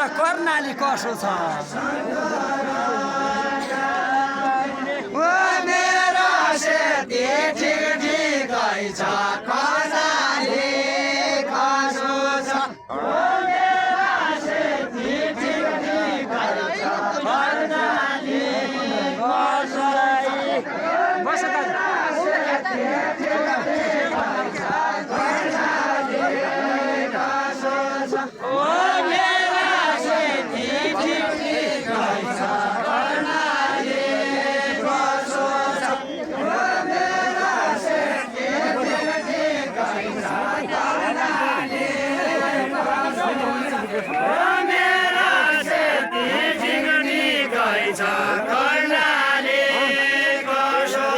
कर्णाली कसो छ मेरो सेती ठिक ठिकै छ कर्णाली कसो छ मेरो सेती ठिक ठिकै छ कर्णाली कसो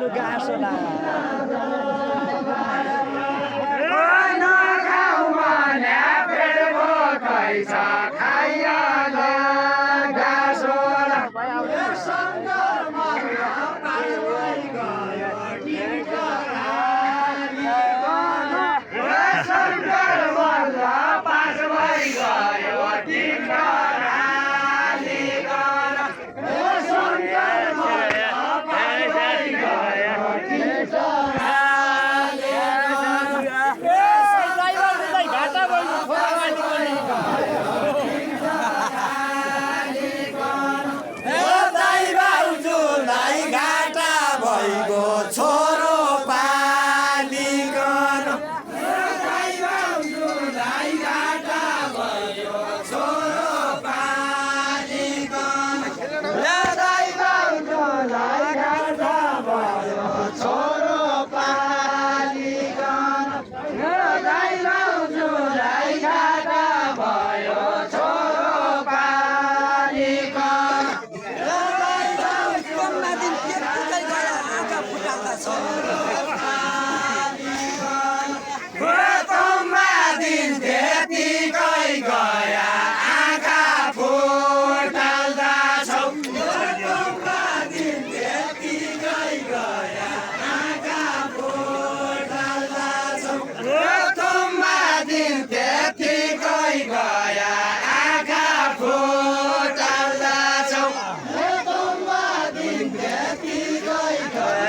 लु गाँसो ला नखाऊ भने पेट भोकै छ खाइहाल घाँसो ला शङ्कर मल्ल पास भइगयो टिकराली शङ्कर मल्ल पास भइगयो टिकराली शङ्कर मल्ल पास भइगयो छोरो पालिकन भाउजूलाई घाटा भयो छोरो पालिकन भाउजूलाई घाटा भयो छोरो पालिकन भाउजूलाई घाटा भयो छोरो पालिकन दिन त्यतिकै गया आँखा फुटाल्दा छौ दिन त्यतिकै गया आँखा फुटाल्दा छौ दिन त्यतिकै गया आँखा फुटाल्दा छौ दिन त्यतिकै गया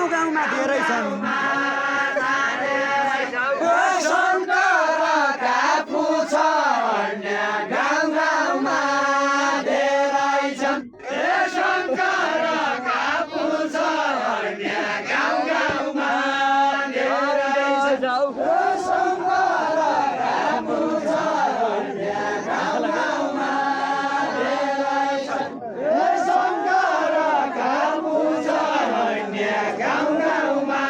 गाउँमा धेरै छन् शङ्करका पुछ अन्य गाउँमा धेरै छन् शङ्करका पुछ अन्य गाउँमा धेरै छन् शङ्करका पुछ अन्य गाउँमा धेरै छन् शङ्करका पुछ अन्य गाउँमा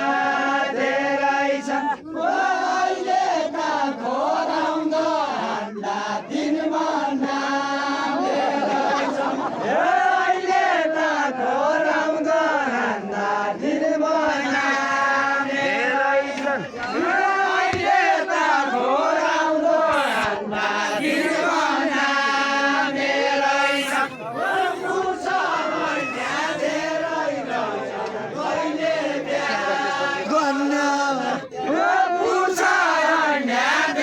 धेरै छन् अहिले त खोराउँदो हान्दा दिनमा नाम धेरै छन् अहिले त खोराउँदो हान्दा दिनमा नाम धेरै छन् अहिले त खोराउँदो हान्दा दिनमा नाम धेरै छन् पुछ अन्य धेरै रहेछन् कहिले बिहा गर्न पुछ अन्य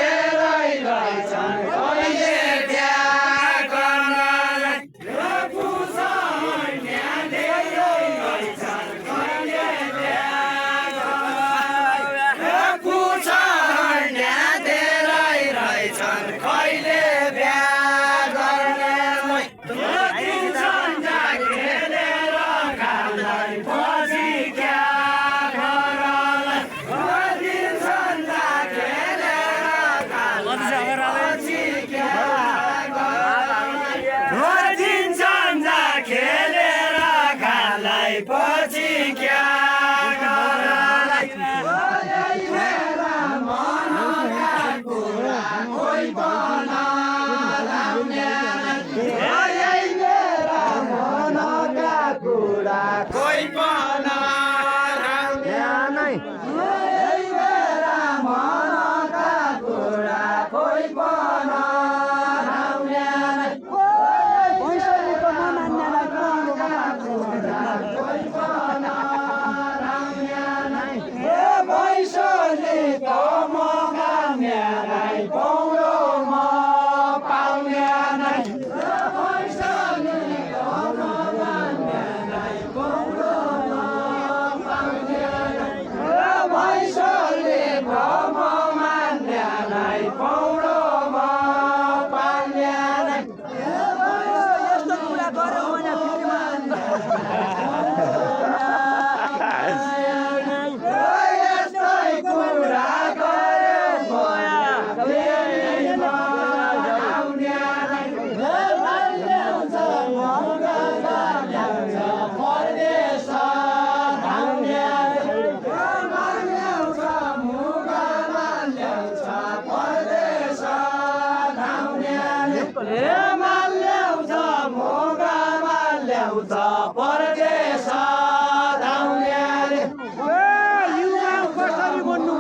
धेरै रहेछन् कहिले बिहा गर्न पुछ अन्य धेरै रहेछन् कहिले बिहा गर्न पुछ अन्य धेरै रहेछन् कहिले बिहा गर्न खेलेर खालाई पछि क्या खेलेर खालाई पछि क्या माल ल्याउँछ मोगामा ल्याउँछ परदेश धाउनेले युवा कसरी भन्नु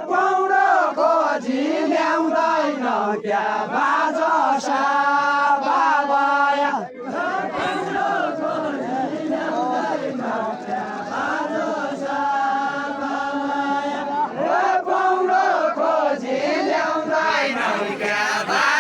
पौडो खोजी ल्याउँदैन क्या बाजा साबाया पौडो खोजी ल्याउँदैन क्या बाजा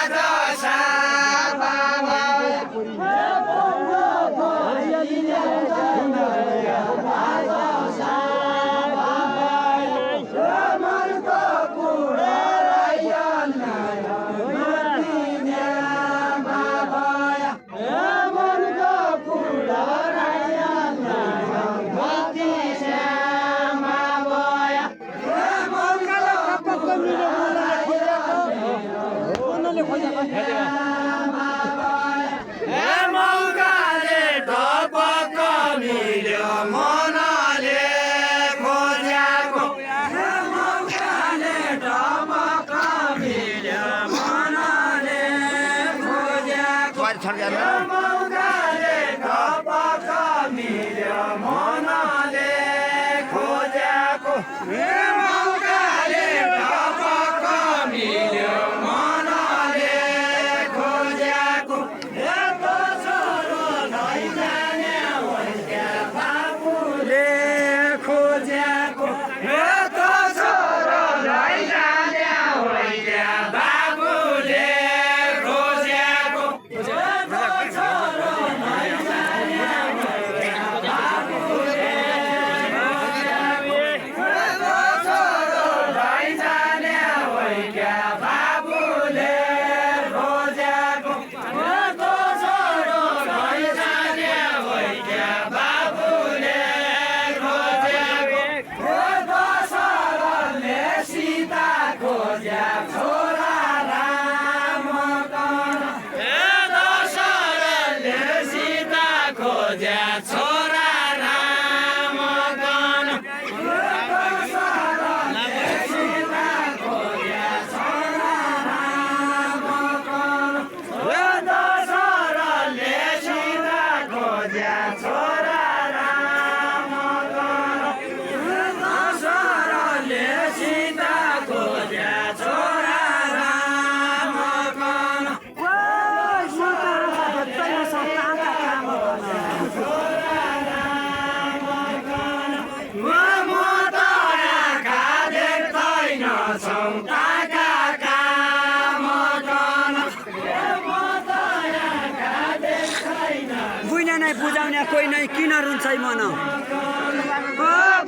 बुझाउने कोही नै किन रुन्छ मन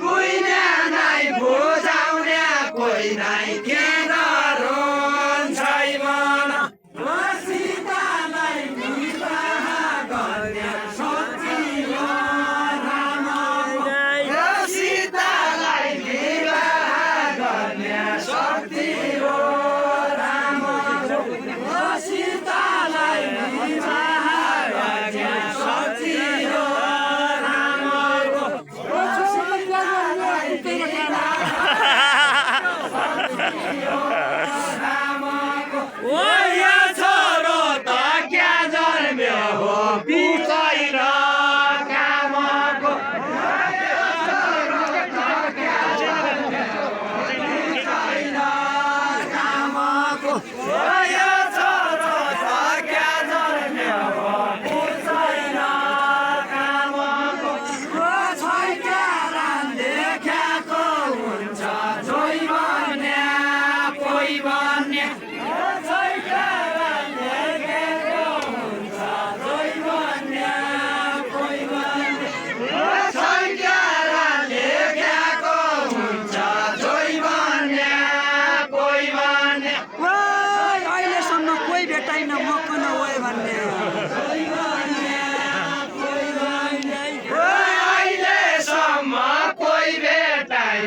बुझ्ने नै बुझाउने कोही नै किन रुन्छ मन सीतालाई विवाह गर्ने शक्ति हो सीतालाई विवाह गर्ने शक्ति हो राम सीतालाई विवाह गर्ने शक्ति हो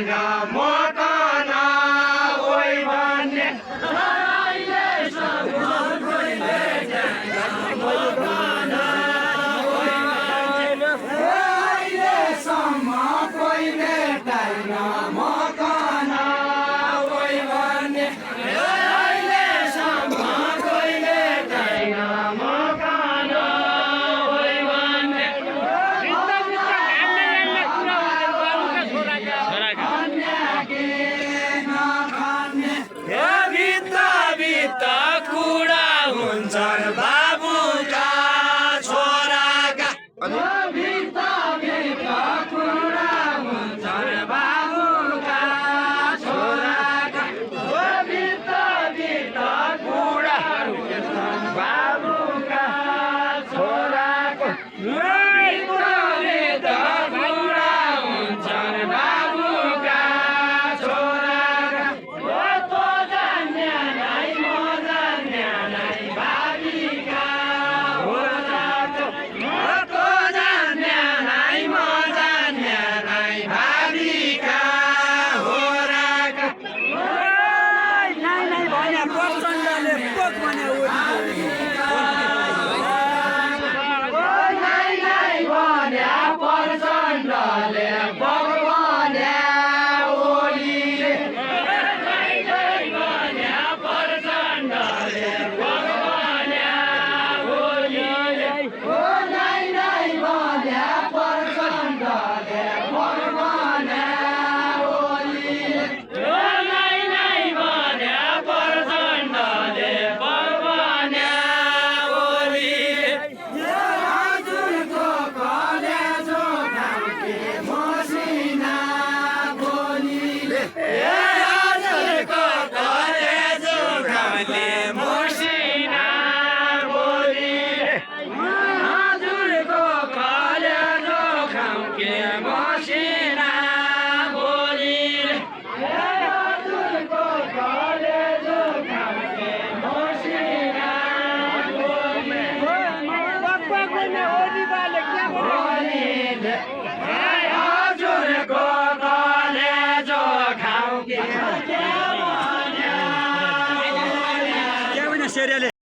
टाइन मकन ओइ भन्ने अहिलेसम्म कोहीले टाइन मकन ओइ भन्ने अहिलेसम्म कोहीले टाइन मकन ओइ भन्ने भित्ता कुरा हुन्छन् बाबुका छोराका भित्ता कुरा हुन्छन् बाबुका छोराका भित्ता कुरा हुन्छन् बाबुका छोराको